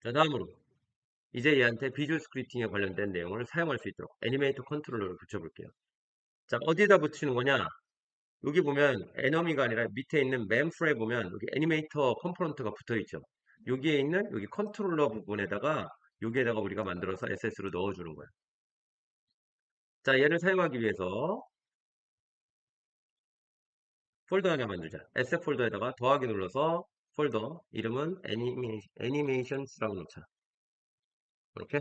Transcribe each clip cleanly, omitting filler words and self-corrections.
자, 다음으로 이제 얘한테 비주얼 스크립팅에 관련된 내용을 사용할 수 있도록 애니메이터 컨트롤러를 붙여볼게요. 자, 어디다 붙이는 거냐? 여기 보면 에너미가 아니라 밑에 있는 멤프에 보면 여기 애니메이터 컴포넌트가 붙어 있죠. 여기에 있는 여기 컨트롤러 부분에다가 여기에다가 우리가 만들어서 SS로 넣어주는 거예요. 자, 얘를 사용하기 위해서 폴더 하나 만들자. SF 폴더에다가 더하기 눌러서 폴더 이름은 애니메이션스라고 놓자. 이렇게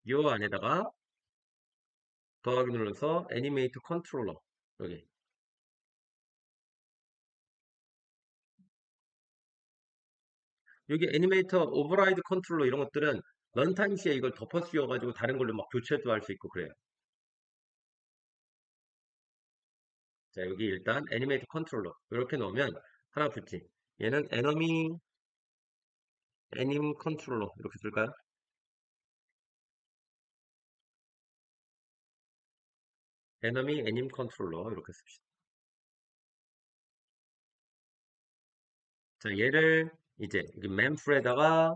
요 안에다가 더하기 눌러서 애니메이터 컨트롤러 여기 여기 애니메이터 오버라이드 컨트롤러 이런 것들은 런타임 시에 이걸 덮어 씌워가지고 다른 걸로 막 교체도 할 수 있고 그래요. 자, 여기 일단 애니메이터 컨트롤러 이렇게 넣으면 하나 붙지. 얘는 애님 컨트롤러 이렇게 쓸까요? 애님 컨트롤러 이렇게 씁시다. 자, 얘를 이제 여기 멤프에다가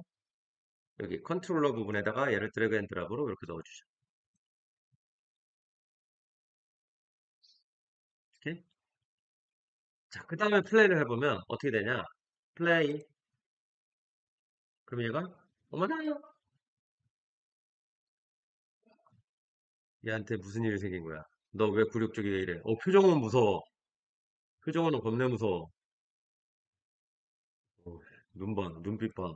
여기 컨트롤러 부분에다가 얘를 드래그 앤 드랍으로 이렇게 넣어주죠. 이렇게. 자, 그 다음에 플레이를 해보면 어떻게 되냐? 플레이. 그럼 얘가 어머나 얘한테 무슨 일이 생긴 거야? 너 왜 굴욕적이게 이래? 표정은 무서워. 표정은 겁내 무서워. 어, 눈 봐, 눈빛 봐.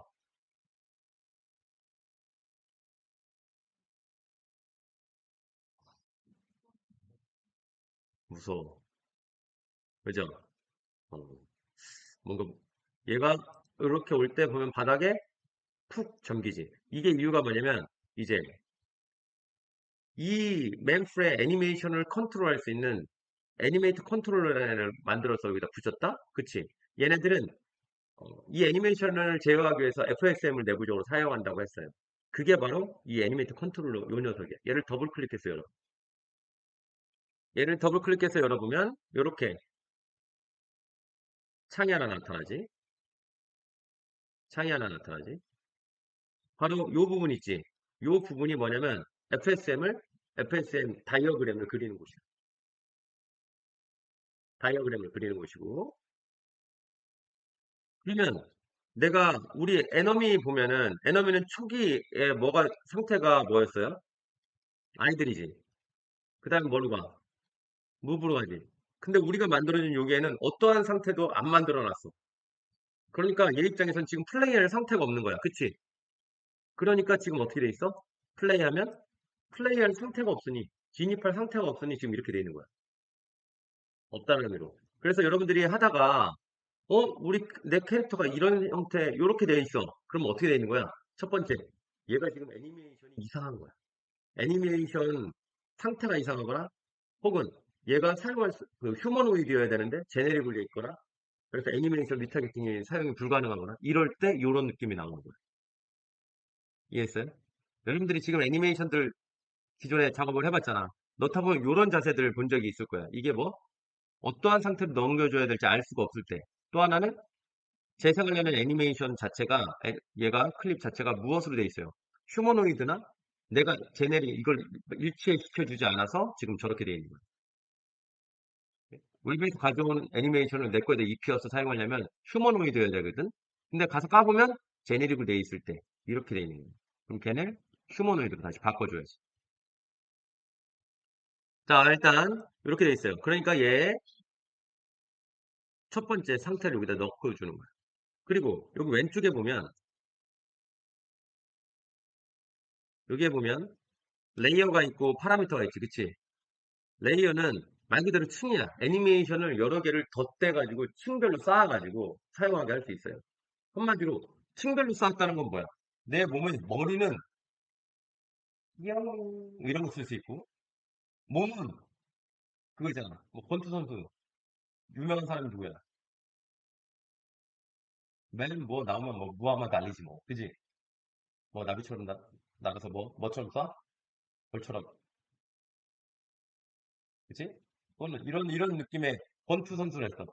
무서워. 그죠? 어, 뭔가 얘가 이렇게 올 때 보면 바닥에 푹 잠기지. 이게 이유가 뭐냐면 이제 이 맨프의 애니메이션을 컨트롤할 수 있는 애니메이트 컨트롤러를 만들어서 여기다 붙였다? 그치? 얘네들은 이 애니메이션을 제어하기 위해서 FSM을 내부적으로 사용한다고 했어요. 그게 바로 이 애니메이트 컨트롤러 요 녀석이야. 얘를 더블 클릭해서 열어. 얘를 더블 클릭해서 열어보면 이렇게 창이 하나 나타나지. 창이 하나 나타나지. 바로 요 부분 있지. 요 부분이 뭐냐면 FSM 다이어그램을 그리는 곳이야. 다이어그램을 그리는 곳이고. 그러면 내가 우리 에너미 보면은 에너미는 초기에 뭐가 상태가 뭐였어요? 아이들이지. 그 다음에 뭘로 가? 무브로 가지. 근데 우리가 만들어준 여기에는 어떠한 상태도 안 만들어 놨어. 그러니까 얘 입장에선 지금 플레이할 상태가 없는 거야. 그치? 그러니까 지금 어떻게 돼 있어? 플레이하면 플레이할 상태가 없으니 진입할 상태가 없으니 지금 이렇게 돼 있는 거야. 없다는 의미로. 그래서 여러분들이 하다가 우리 내 캐릭터가 이런 형태 이렇게 돼 있어. 그럼 어떻게 돼 있는 거야? 첫 번째, 얘가 지금 애니메이션이 이상한 거야. 애니메이션 상태가 이상하거나 혹은 얘가 사용할 그 휴머노이드여야 되는데 제네릭으로 돼 있거나 그래서 애니메이션 리타겟팅이 사용이 불가능하거나 이럴 때 이런 느낌이 나오는 거야. 이해했어요? 여러분들이 지금 애니메이션들 기존에 작업을 해봤잖아. 넣다 보면 이런 자세들을 본 적이 있을 거야. 이게 뭐 어떠한 상태로 넘겨줘야 될지 알 수가 없을 때. 또 하나는 재생하려는 애니메이션 자체가 얘가 클립 자체가 무엇으로 돼 있어요? 휴머노이드나 내가 제네리 이걸 일치시켜주지 않아서 지금 저렇게 돼 있는 거예요. 울베에서 가져온 애니메이션을 내 거에다 입혀서 사용하려면 휴머노이드여야 되거든. 근데 가서 까보면 제네릭으로 돼 있을 때 이렇게 돼 있는 거예요. 그럼 걔를 휴머노이드로 다시 바꿔줘야지. 자, 일단 이렇게 돼 있어요. 그러니까 얘 첫 번째 상태를 여기다 넣고 주는 거예요. 그리고 여기 왼쪽에 보면 여기에 보면 레이어가 있고 파라미터가 있지, 그치? 레이어는 말 그대로 층이야. 애니메이션을 여러 개를 덧대가지고 층별로 쌓아가지고 사용하게 할 수 있어요. 한마디로 층별로 쌓았다는 건 뭐야? 내 몸의 머리는 이런 거 쓸 수 있고 몸은 그거 있잖아. 뭐 권투 선수 유명한 사람이 누구야? 맨 뭐 나오면 뭐 무하마드 알리지 뭐, 그지? 뭐 나비처럼 나가서 뭐처럼 쏴? 벌처럼, 그지? 그거는 이런 느낌의 권투 선수를 했어.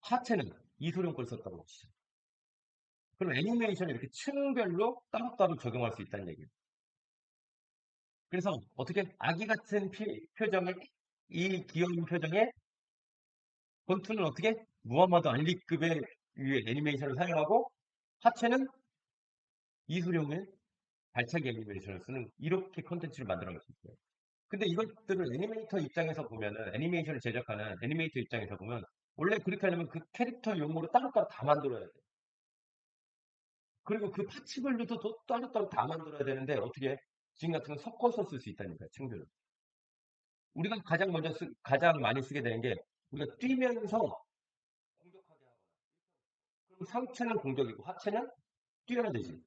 하체는 이소룡 걸 썼다고 치죠. 그럼 애니메이션을 이렇게 층별로 따로따로 적용할 수 있다는 얘기예요. 그래서 어떻게 아기 같은 표정을 이 귀여운 표정에 권투는 어떻게 무하마드 알리급의 위에 애니메이션을 사용하고 하체는 이소룡의 발차기 애니메이션을 쓰는 이렇게 컨텐츠를 만들어낼 수 있어요. 근데 이것들을 애니메이터 입장에서 보면은 애니메이션을 제작하는 애니메이터 입장에서 보면 원래 그렇게 하려면 그 캐릭터 용어로 따로따로 다 만들어야 돼. 그리고 그 파츠별로도 또 따로따로 다 만들어야 되는데 어떻게 지금 같은 건 섞어서 쓸 수 있다니까요. 층별로. 우리가 가장 많이 쓰게 되는 게 우리가 뛰면서 공격하게 하거나 그럼 상체는 공격이고 하체는 뛰어야 되지.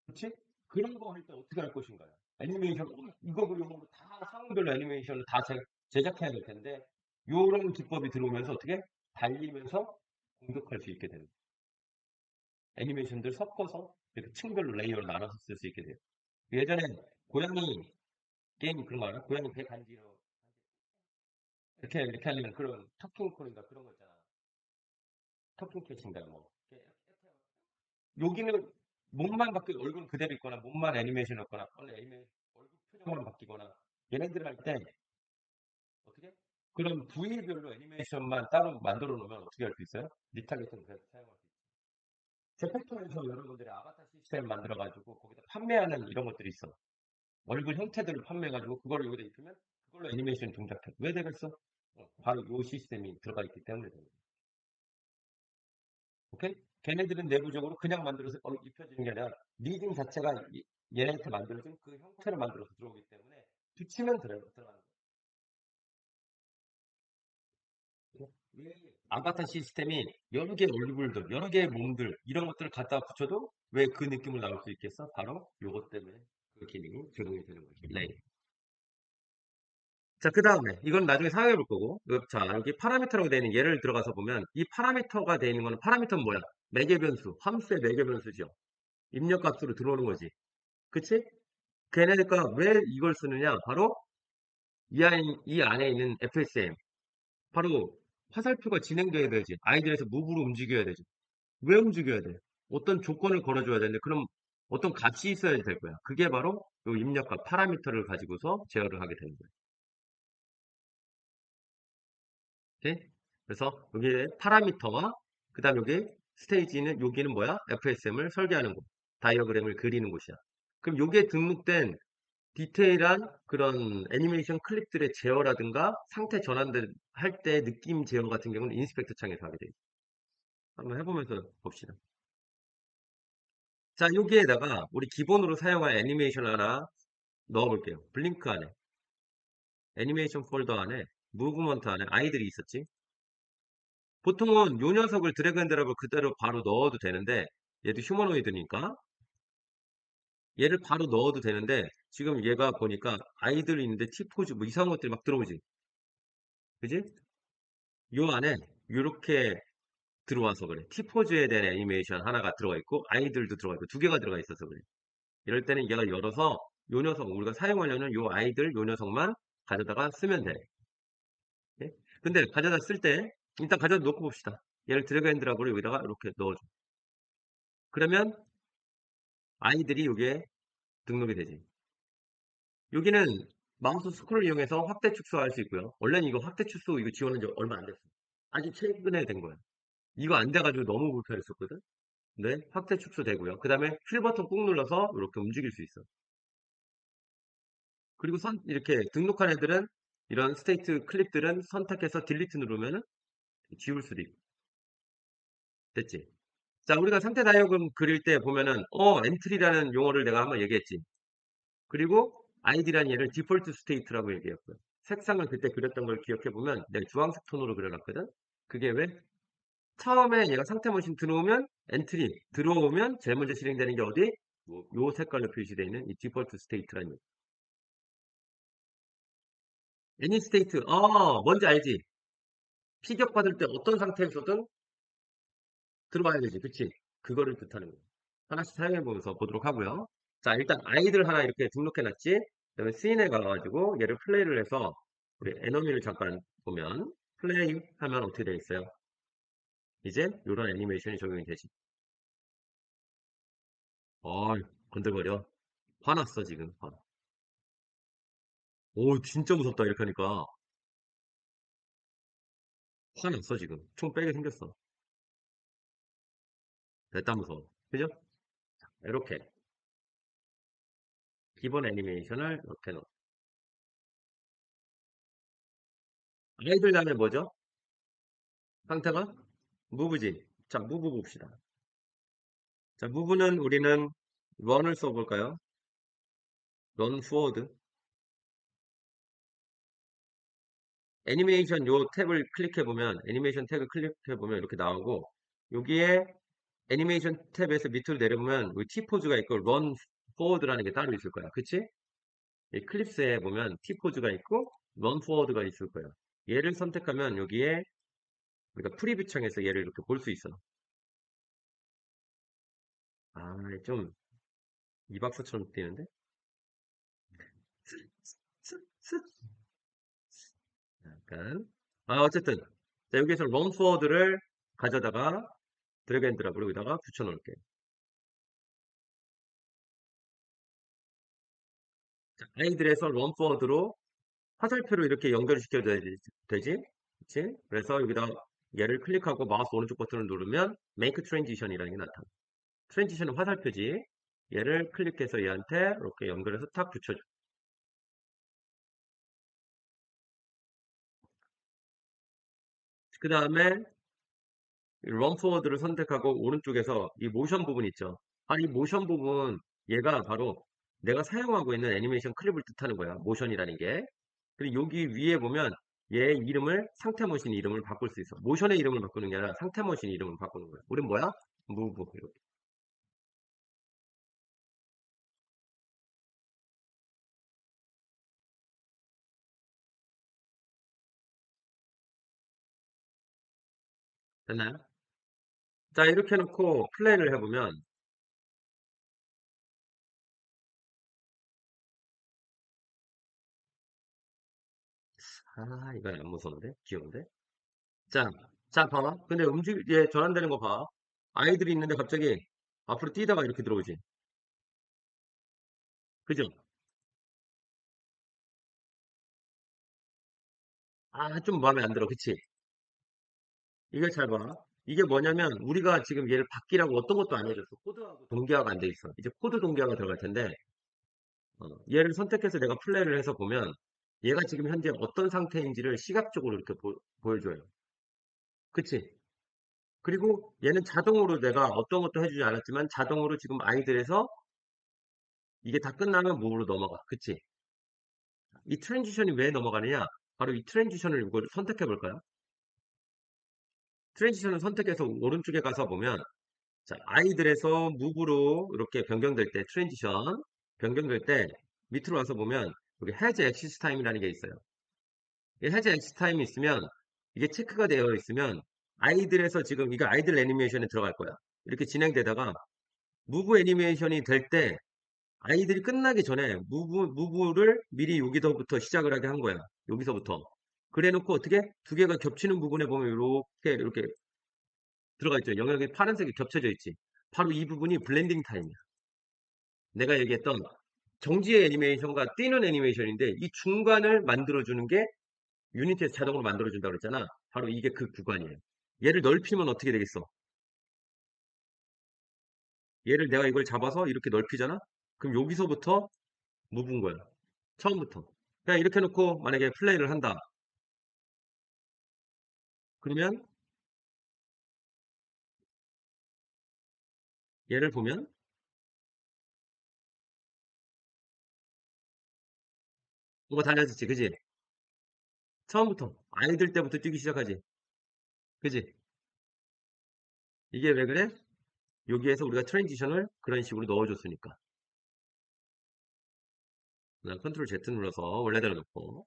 그렇지? 그런 거 할 때 어떻게 할 것인가요? 애니메이션 이거 그 용어로 다 상황별로 애니메이션을 다 제작해야 될 텐데 요런 기법이 들어오면서 어떻게 달리면서 공격할 수 있게 되는 애니메이션들 섞어서 이렇게 층별로 레이어를 나눠서 쓸 수 있게 돼요. 예전에 고양이 게임 그런 거 알아? 고양이 배 간지러 이렇게 하려면 그런 터킹 콜인가 그런 거 있잖아. 터킹 캐치인가 뭐. 여기는 몸만 바뀌고 얼굴 그대로 있거나 몸만 애니메이션 했거나 얼굴 표정만 바뀌거나 얘네들 할 때 어떻게? 그런 부위별로 애니메이션만 따로 만들어 놓으면 어떻게 할 수 있어요? 리타겟은 그래서 사용할 수 있어요. 제페토에서 여러분들이 아바타 시스템 만들어가지고 거기다 판매하는 이런 것들이 있어. 얼굴 형태들을 판매해가지고 그걸 여기다 입히면 그걸로 애니메이션 동작해. 왜 되겠어? 바로 이 시스템이 들어가 있기 때문에 되는 거야. 오케이? 걔네들은 내부적으로 그냥 만들어서 입혀지는 게 아니라 리딩 자체가 얘네한테 만들어진 그 형태를 만들어서 들어오기 때문에 붙이면 들어가는 거야. 왜 아바타 시스템이 여러 개의 얼굴들, 여러 개의 몸들 이런 것들을 갖다 붙여도 왜 그 느낌을 나올 수 있겠어? 바로 요것 때문에 그 기능이 적용이 되는 거죠. 네. 자, 그 다음에 이건 나중에 사용해 볼 거고 자, 여기 파라미터라고 되어 있는 예를 들어가서 보면 이 파라미터가 되어 있는 거는 파라미터는 뭐야? 매개 변수, 함수의 매개 변수죠. 입력값으로 들어오는 거지. 그치? 걔네가 왜 이걸 쓰느냐? 바로 이 안에 있는 FSM. 바로 화살표가 진행돼야 되지. 아이들에서 무브로 움직여야 되지. 왜 움직여야 돼? 어떤 조건을 걸어줘야 되는데, 그럼 어떤 값이 있어야 될 거야. 그게 바로 이 입력값, 파라미터를 가지고서 제어를 하게 되는 거야. 오케이? 그래서 여기에 파라미터와, 그 다음 여기 스테이지는, 여기는 뭐야? FSM을 설계하는 곳. 다이어그램을 그리는 곳이야. 그럼 여기에 등록된 디테일한 그런 애니메이션 클립들의 제어라든가 상태 전환들 할 때 느낌 제어 같은 경우는 인스펙터 창에서 하게 돼요. 한번 해보면서 봅시다. 자, 여기에다가 우리 기본으로 사용할 애니메이션 하나 넣어볼게요. 블링크 안에, 애니메이션 폴더 안에, 무브먼트 안에 아이들이 있었지. 보통은 요 녀석을 드래그 앤 드랍을 그대로 바로 넣어도 되는데, 얘도 휴머노이드니까 얘를 바로 넣어도 되는데, 지금 얘가 보니까 아이들이 있는데 T포즈 뭐 이상한 것들이 막 들어오지. 그지? 요 안에 이렇게 들어와서 그래. T포즈에 대한 애니메이션 하나가 들어가 있고 아이들도 들어가 있고 두 개가 들어가 있어서 그래. 이럴 때는 얘가 열어서 요 녀석 우리가 사용하려는 요 아이들 요 녀석만 가져다가 쓰면 돼. 예? 근데 가져다 쓸 때 일단 가져다 놓고 봅시다. 얘를 드래그 앤 드랍으로 여기다가 이렇게 넣어줘. 그러면 아이들이 여기에 등록이 되지. 여기는 마우스 스크롤 이용해서 확대 축소할 수 있고요. 원래는 이거 확대 축소 이거 지원한 지 얼마 안 됐어. 아주 최근에 된 거야. 이거 안 돼가지고 너무 불편했었거든. 네, 확대 축소되고요. 그 다음에 휠 버튼 꾹 눌러서 이렇게 움직일 수 있어. 그리고 이렇게 등록한 애들은 이런 스테이트 클립들은 선택해서 딜리트 누르면 지울 수도 있고. 됐지? 자, 우리가 상태 다이어그램 그릴 때 보면은, 엔트리라는 용어를 내가 한번 얘기했지. 그리고 아이디라는 얘를 디폴트 스테이트라고 얘기했고요. 색상을 그때 그렸던 걸 기억해보면 내가 주황색 톤으로 그려놨거든? 그게 왜? 처음에 얘가 상태 머신 들어오면 엔트리, 들어오면 제일 먼저 실행되는 게 어디? 요 색깔로 표시되어 있는 이 디폴트 스테이트라는 얘기. 애니 스테이트, 뭔지 알지? 피격 받을 때 어떤 상태에서든 들어가야 되지. 그치? 그거를 뜻하는 거예요. 하나씩 사용해보면서 보도록 하고요. 자, 일단 아이들 하나 이렇게 등록해놨지? 그 다음에 스인에 가가지고 얘를 플레이를 해서 우리 에너미를 잠깐 보면 플레이 하면 어떻게 되어 있어요? 이제 이런 애니메이션이 적용이 되지. 어, 건들거려. 화났어, 지금. 오, 진짜 무섭다, 이렇게 하니까. 화났어, 지금. 총 빼게 생겼어. 됐다, 무서워. 그죠? 이렇게. 기본 애니메이션을 이렇게 넣어. 아이들 다음에 뭐죠? 상태가? 무브지. 자, 무브 봅시다. 자, 무브는 우리는 런을 써볼까요? 런 포워드. 애니메이션 요 탭을 클릭해보면, 애니메이션 탭을 클릭해보면 이렇게 나오고, 여기에 애니메이션 탭에서 밑으로 내려보면 T 포즈가 있고 런 포워드라는 게 따로 있을 거야. 그치? 이 클립스에 보면 T 포즈가 있고 런 포워드가 있을 거야. 얘를 선택하면 여기에 우리가 프리뷰 창에서 얘를 이렇게 볼 수 있어. 아, 좀 이박사처럼 뛰는데? 약간. 아, 어쨌든. 자, 여기서 런 포워드를 가져다가 드래그 앤 드랍으로 여기다가 붙여놓을게. 자, 아이들에서 런 포워드로 화살표로 이렇게 연결시켜줘야 되지? 그치? 그래서 여기다 얘를 클릭하고 마우스 오른쪽 버튼을 누르면 Make Transition이라는 게 나타나. 트랜지션은 화살표지. 얘를 클릭해서 얘한테 이렇게 연결해서 탁 붙여줘. 그 다음에 런 포워드를 선택하고 오른쪽에서 이 모션 부분 있죠. 아, 이 모션 부분 얘가 바로 내가 사용하고 있는 애니메이션 클립을 뜻하는 거야. 모션이라는 게. 그리고 여기 위에 보면 얘 이름을 상태 모션 이름을 바꿀 수 있어. 모션의 이름을 바꾸는 게 아니라 상태 모션 이름을 바꾸는 거야. 우린 뭐야? 무브. 이렇게. 됐나요? 자, 이렇게 해놓고 플레이를 해보면 아, 이건 안 무서운데? 귀여운데? 자, 자, 봐봐. 근데 얘 전환되는 거 봐. 아이들이 있는데 갑자기 앞으로 뛰다가 이렇게 들어오지. 그죠? 아, 좀 마음에 안 들어. 그치? 이걸 잘 봐. 이게 뭐냐면 우리가 지금 얘를 바뀌라고 어떤 것도 안 해줬어. 코드하고 동기화가 안 돼 있어. 이제 코드 동기화가 들어갈 텐데 얘를 선택해서 내가 플레이를 해서 보면 얘가 지금 현재 어떤 상태인지를 시각적으로 이렇게 보여줘요. 그치? 그리고 얘는 자동으로 내가 어떤 것도 해주지 않았지만 자동으로 지금 아이들에서 이게 다 끝나면 무으로 넘어가. 그치? 이 트랜지션이 왜 넘어가느냐? 바로 이 트랜지션을 이걸 선택해 볼까요? 트랜지션을 선택해서 오른쪽에 가서 보면 자, 아이들에서 무브로 이렇게 변경될 때 트랜지션 변경될 때 밑으로 와서 보면 여기 해즈 엑시스 타임이라는 게 있어요. 이 해즈 엑시스 타임이 있으면 이게 체크가 되어 있으면 아이들에서 지금 이거 아이들 애니메이션에 들어갈 거야. 이렇게 진행되다가 무브 애니메이션이 될 때 아이들이 끝나기 전에 무브를 미리 여기서부터 시작을 하게 한 거야. 여기서부터. 그래 놓고 어떻게 두 개가 겹치는 부분에 보면 이렇게 들어가 있죠. 영역이 파란색이 겹쳐져 있지. 바로 이 부분이 블렌딩 타임이야. 내가 얘기했던 정지의 애니메이션과 뛰는 애니메이션인데 이 중간을 만들어주는 게 유니티에서 자동으로 만들어준다고 그랬잖아. 바로 이게 그 구간이에요. 얘를 넓히면 어떻게 되겠어? 얘를 내가 이걸 잡아서 이렇게 넓히잖아? 그럼 여기서부터 무브인 거야. 처음부터. 그냥 이렇게 놓고 만약에 플레이를 한다. 그러면 얘를 보면 뭐가 달라졌지, 그지? 처음부터 아이들 때부터 뛰기 시작하지, 그지? 이게 왜 그래? 여기에서 우리가 트랜지션을 그런 식으로 넣어줬으니까. 그냥 컨트롤 Z 눌러서 원래대로 놓고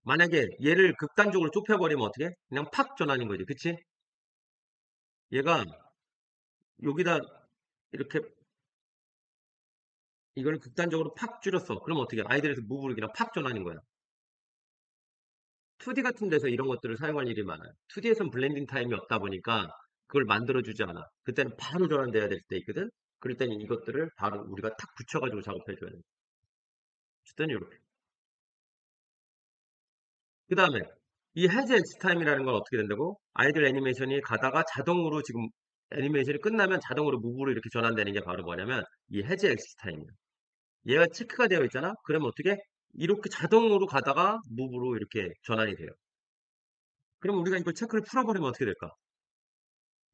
만약에 얘를 극단적으로 좁혀버리면 어떻게? 그냥 팍 전환인 거지, 그치? 얘가 여기다 이렇게 이걸 극단적으로 팍 줄였어. 그럼 어떻게? 아이들에서 무브를 그냥 팍 전환인 거야. 2D 같은 데서 이런 것들을 사용할 일이 많아요. 2D에선 블렌딩 타임이 없다 보니까 그걸 만들어주지 않아. 그때는 바로 전환돼야 될 때 있거든? 그럴 때는 이것들을 바로 우리가 탁 붙여가지고 작업해줘야 돼. 어쨌든 이렇게. 그 다음에 이 해제 엑스 타임이라는 건 어떻게 된다고? 아이들 애니메이션이 가다가 자동으로 지금 애니메이션이 끝나면 자동으로 무브로 이렇게 전환되는 게 바로 뭐냐면 이 해제 엑스 타임이야. 얘가 체크가 되어 있잖아? 그러면 어떻게? 이렇게 자동으로 가다가 무브로 이렇게 전환이 돼요. 그럼 우리가 이걸 체크를 풀어버리면 어떻게 될까?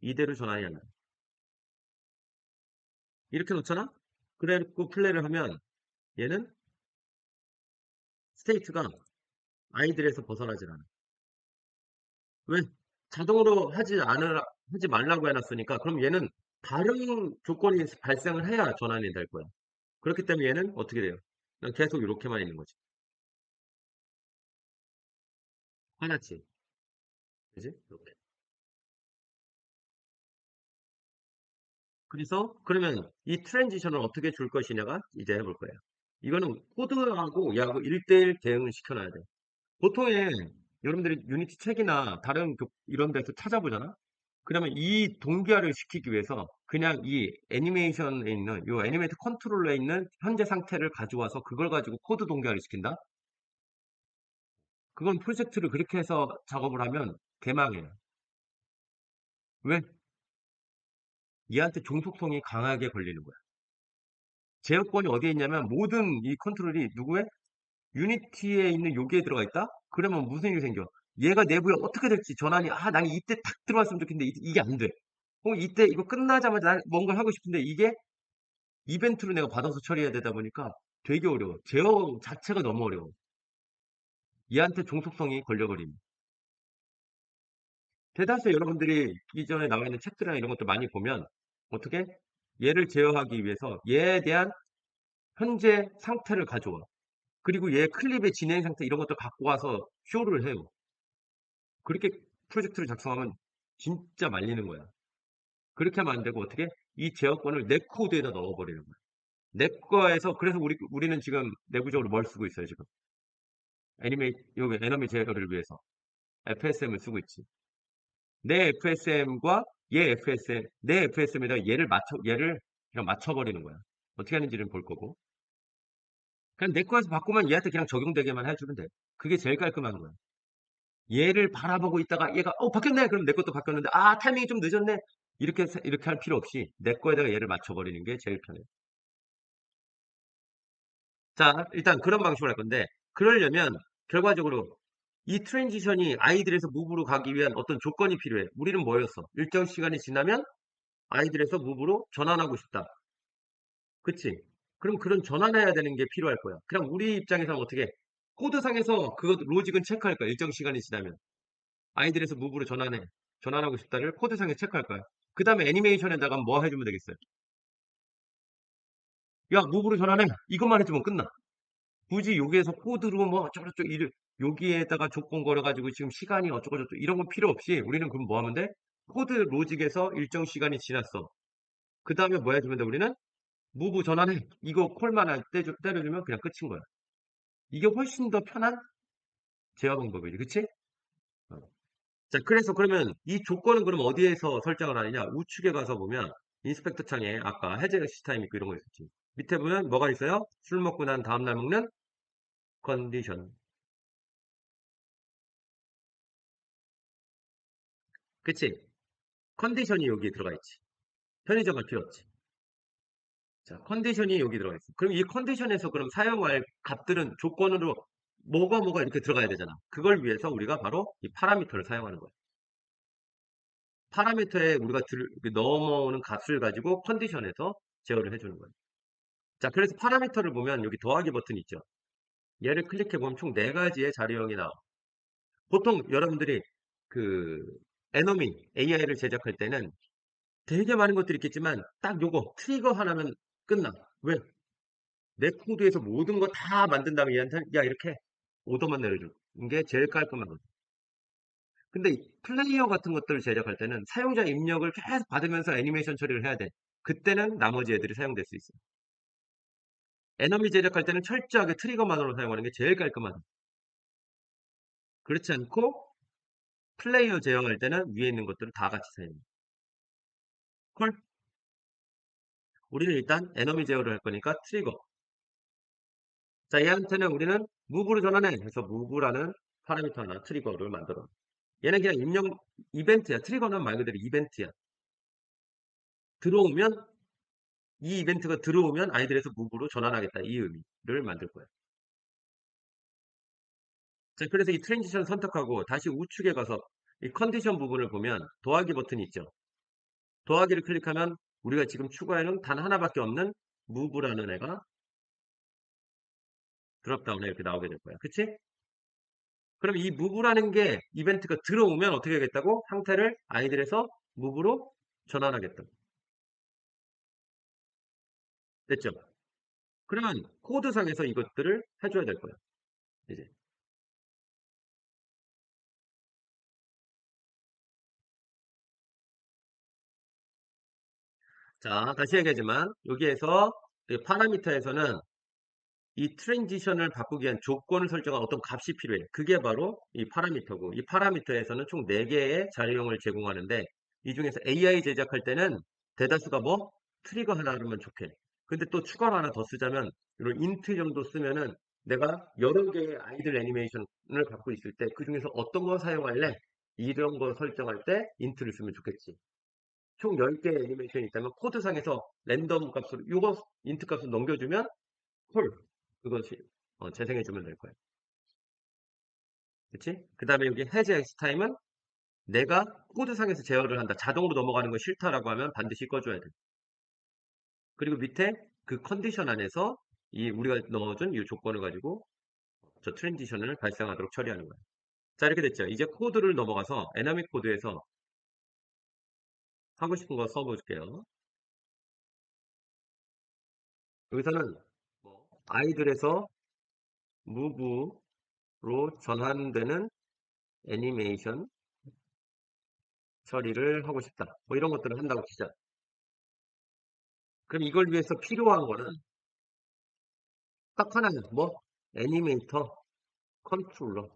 이대로 전환이 안 돼. 이렇게 놓잖아? 그래갖고 플레이를 하면 얘는 스테이트가 아이들에서 벗어나질 않아. 왜? 자동으로 하지 말라고 해놨으니까 그럼 얘는 다른 조건이 발생을 해야 전환이 될 거야. 그렇기 때문에 얘는 어떻게 돼요? 그냥 계속 이렇게만 있는 거지. 화났지? 그지? 이렇게. 그래서 그러면 이 트랜지션을 어떻게 줄 것이냐가 이제 해볼 거예요. 이거는 코드하고 얘하고 1대1 대응을 시켜놔야 돼. 보통에 여러분들이 유니티 책이나 다른 이런 데서 찾아보잖아? 그러면 이 동기화를 시키기 위해서 그냥 이 애니메이션에 있는 요 애니메이트 컨트롤러에 있는 현재 상태를 가져와서 그걸 가지고 코드 동기화를 시킨다? 그건 프로젝트를 그렇게 해서 작업을 하면 개망해요. 왜? 얘한테 종속성이 강하게 걸리는 거야. 제어권이 어디에 있냐면 모든 이 컨트롤이 누구의? 유니티에 있는 여기에 들어가 있다? 그러면 무슨 일이 생겨? 얘가 내부에 어떻게 될지 전환이, 나는 이때 탁 들어왔으면 좋겠는데 이게 안 돼. 이때 이거 끝나자마자 난 뭔가 하고 싶은데 이게 이벤트로 내가 받아서 처리해야 되다 보니까 되게 어려워. 제어 자체가 너무 어려워. 얘한테 종속성이 걸려버림. 대다수 여러분들이 이전에 나와 있는 책들이나 이런 것도 많이 보면 어떻게 얘를 제어하기 위해서 얘에 대한 현재 상태를 가져와. 그리고 얘 클립의 진행 상태 이런 것도 갖고 와서 쇼를 해요. 그렇게 프로젝트를 작성하면 진짜 말리는 거야. 그렇게 하면 안 되고 어떻게 이 제어권을 내 코드에다 넣어버리는 거야. 내 거에서 그래서 우리는 지금 내부적으로 뭘 쓰고 있어요 지금 여기 에너미 제어를 위해서 FSM을 쓰고 있지. 내 FSM과 내 FSM에다 얘를 그냥 맞춰버리는 거야. 어떻게 하는지를 볼 거고. 그냥 내 거에서 바꾸면 얘한테 그냥 적용되게만 해주면 돼. 그게 제일 깔끔한 거야. 얘를 바라보고 있다가 얘가 바뀌었네. 그럼 내 것도 바뀌었는데 타이밍이 좀 늦었네. 이렇게 할 필요 없이 내 거에다가 얘를 맞춰버리는 게 제일 편해. 자, 일단 그런 방식으로 할 건데 그러려면 결과적으로 이 트랜지션이 아이들에서 무브로 가기 위한 어떤 조건이 필요해. 우리는 뭐였어? 일정 시간이 지나면 아이들에서 무브로 전환하고 싶다. 그치? 그럼 그런 전환해야 되는 게 필요할 거야. 그냥 우리 입장에서는 어떻게 코드상에서 그것 로직은 체크할 거야. 일정 시간이 지나면 아이들에서 무브로 전환하고 싶다를 코드상에 체크할 거야. 그 다음에 애니메이션에다가 뭐 해주면 되겠어요? 야, 무브로 전환해. 이것만 해주면 끝나. 굳이 여기에서 코드로 뭐 어쩌고저쩌고 여기에다가 조건 걸어가지고 지금 시간이 어쩌고저쩌고 이런 건 필요 없이 우리는 그럼 뭐 하면 돼? 코드 로직에서 일정 시간이 지났어. 그 다음에 뭐 해주면 돼? 우리는 무브 전환해. 이거 콜만 할 때 때려주면 그냥 끝인 거야. 이게 훨씬 더 편한 제어 방법이지. 그치? 어. 자, 그래서 그러면 이 조건은 그럼 어디에서 설정을 하느냐? 우측에 가서 보면 인스펙터 창에 아까 해제 시타임 있고 이런 거 있었지. 밑에 보면 뭐가 있어요? 술 먹고 난 다음날 먹는 컨디션. 그치? 컨디션이 여기 들어가 있지. 편의점 갈 필요 없지. 자, 컨디션이 여기 들어가 있어. 그럼 이 컨디션에서 그럼 사용할 값들은 조건으로 뭐가 이렇게 들어가야 되잖아. 그걸 위해서 우리가 바로 이 파라미터를 사용하는 거야. 파라미터에 우리가 넘어오는 값을 가지고 컨디션에서 제어를 해주는 거야. 자, 그래서 파라미터를 보면 여기 더하기 버튼 있죠. 얘를 클릭해 보면 총 4가지의 자료형이 나와. 보통 여러분들이 그 에너미 AI를 제작할 때는 되게 많은 것들이 있겠지만 딱 요거 트리거 하나면 끝나. 왜? 내 코드에서 모든 거 다 만든 다음에 얘한테 야 이렇게 오더만 내려줘. 이게 제일 깔끔한 거. 근데 이 플레이어 같은 것들을 제작할 때는 사용자 입력을 계속 받으면서 애니메이션 처리를 해야 돼. 그때는 나머지 애들이 사용될 수 있어. 에너미 제작할 때는 철저하게 트리거만으로 사용하는 게 제일 깔끔하다. 그렇지 않고 플레이어 제어할 때는 위에 있는 것들을 다 같이 사용해. 콜? 우리는 일단 에너미 제어를 할 거니까 트리거. 자, 얘한테는 우리는 무브로 전환해. 그래서 무브라는 파라미터 하나 트리거를 만들어. 얘는 그냥 입력 이벤트야. 트리거는 말 그대로 이벤트야. 들어오면 이 이벤트가 들어오면 아이들에서 무브로 전환하겠다. 이 의미를 만들 거야. 자, 그래서 이 트랜지션 선택하고 다시 우측에 가서 이 컨디션 부분을 보면 더하기 버튼이 있죠. 더하기를 클릭하면 우리가 지금 추가에는 단 하나밖에 없는 무브라는 애가 드롭다운에 이렇게 나오게 될 거야. 그치? 그럼 이 무브라는 게 이벤트가 들어오면 어떻게 하겠다고? 상태를 아이들에서 무브로 전환하겠다. 됐죠? 그러면 코드상에서 이것들을 해줘야 될 거야. 이제. 자, 다시 얘기하지만 여기에서 이 파라미터에서는 이 트랜지션을 바꾸기 위한 조건을 설정한 어떤 값이 필요해. 그게 바로 이 파라미터고, 이 파라미터에서는 총 4개의 자료형을 제공하는데, 이 중에서 AI 제작할 때는 대다수가 뭐? 트리거 하나로만 좋게. 근데 또 추가로 하나 더 쓰자면, 이런 인트 정도 쓰면은 내가 여러 개의 아이들 애니메이션을 갖고 있을 때, 그 중에서 어떤 거 사용할래? 이런 거 설정할 때 인트를 쓰면 좋겠지. 총 10개의 애니메이션이 있다면 코드상에서 랜덤 값으로, 요거 인트 값을 넘겨주면 콜. 그것이 재생해주면 될 거예요. 그치? 그 다음에 여기 해제 엑스 타임은 내가 코드상에서 제어를 한다. 자동으로 넘어가는 거 싫다라고 하면 반드시 꺼줘야 돼. 그리고 밑에 그 컨디션 안에서 이 우리가 넣어준 이 조건을 가지고 저 트랜지션을 발생하도록 처리하는 거예요. 자, 이렇게 됐죠. 이제 코드를 넘어가서 에너믹 코드에서 하고 싶은 거 써볼게요. 여기서는 뭐 아이들에서 무브로 전환되는 애니메이션 처리를 하고 싶다. 뭐 이런 것들을 한다고 치자. 그럼 이걸 위해서 필요한 거는 딱 하나는 뭐? 애니메이터 컨트롤러.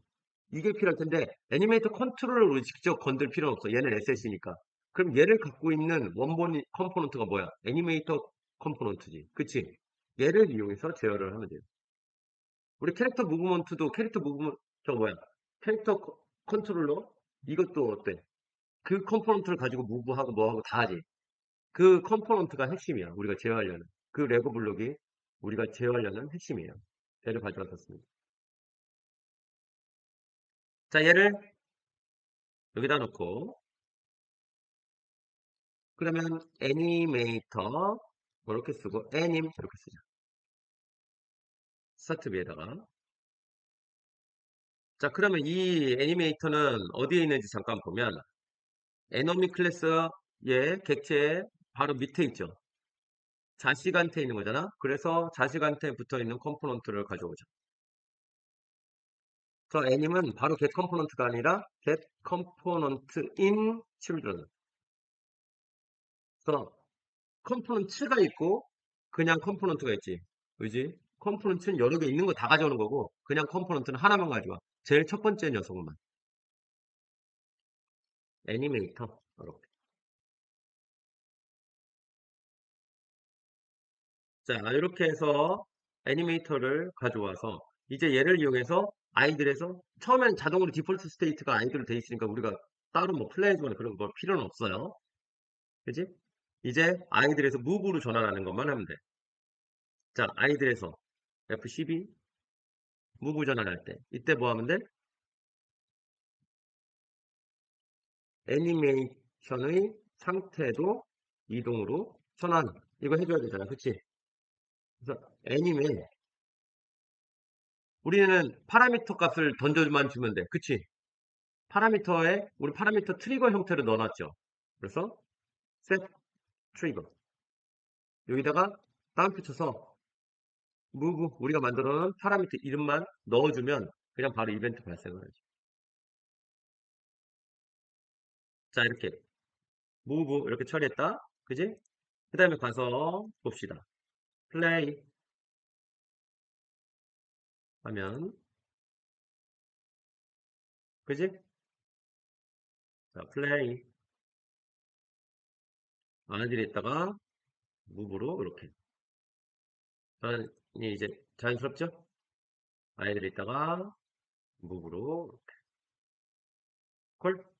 이게 필요할 텐데 애니메이터 컨트롤러를 우리 직접 건들 필요는 없어. 얘는 SS니까. 그럼 얘를 갖고 있는 원본 컴포넌트가 뭐야? 애니메이터 컴포넌트지. 그치? 얘를 이용해서 제어를 하면 돼요. 우리 캐릭터 무브먼트도 캐릭터 무브먼트 저 뭐야? 캐릭터 컨트롤러 이것도 어때? 그 컴포넌트를 가지고 무브하고 뭐하고 다 하지. 그 컴포넌트가 핵심이야. 우리가 제어하려는. 그 레고 블록이 우리가 제어하려는 핵심이에요. 얘를 가져왔었습니다. 자, 얘를 여기다 놓고 그러면 애니메이터 이렇게 쓰고 애님 이렇게 쓰자. 스타트 위에다가 자, 그러면 이 애니메이터는 어디에 있는지 잠깐 보면 에너미 클래스의 객체의 바로 밑에 있죠. 자식한테 있는 거잖아. 그래서 자식한테 붙어 있는 컴포넌트를 가져오죠. 그래서 애님은 바로 get 컴포넌트가 아니라 get component in children. 그래서 컴포넌트가 있고 그냥 컴포넌트가 있지. 그지? 컴포넌트는 여러 개 있는 거 다 가져오는 거고 그냥 컴포넌트는 하나만 가져와. 제일 첫 번째 녀석만. 애니메이터. 이렇게. 자, 이렇게 해서 애니메이터를 가져와서 이제 얘를 이용해서 아이들에서 처음엔 자동으로 디폴트 스테이트가 아이들로 돼 있으니까 우리가 따로 뭐 플레이거나 그런 거 필요는 없어요. 그지? 이제 아이들에서 무브로 전환하는 것만 하면 돼. 자, 아이들에서 F12 무브 전환할 때 이때 뭐 하면 돼? 애니메이션의 상태도 이동으로 전환. 이거 해줘야 되잖아. 그치? 그래서 애니메 우리는 파라미터 값을 던져만 주면 돼. 그치? 파라미터에 우리 파라미터 트리거 형태로 넣어놨죠. 그래서 set trigger 여기다가 다운표 쳐서 move 우리가 만들어 놓은 파라미터 이름만 넣어주면 그냥 바로 이벤트 발생을 하죠. 자, 이렇게 move 이렇게 처리했다. 그지? 그 다음에 가서 봅시다. 플레이 하면 그지? 자, 플레이. 아이들이 있다가 무브로 이렇게. 이 이제 자연스럽죠? 아이들이 있다가 무브로 콜.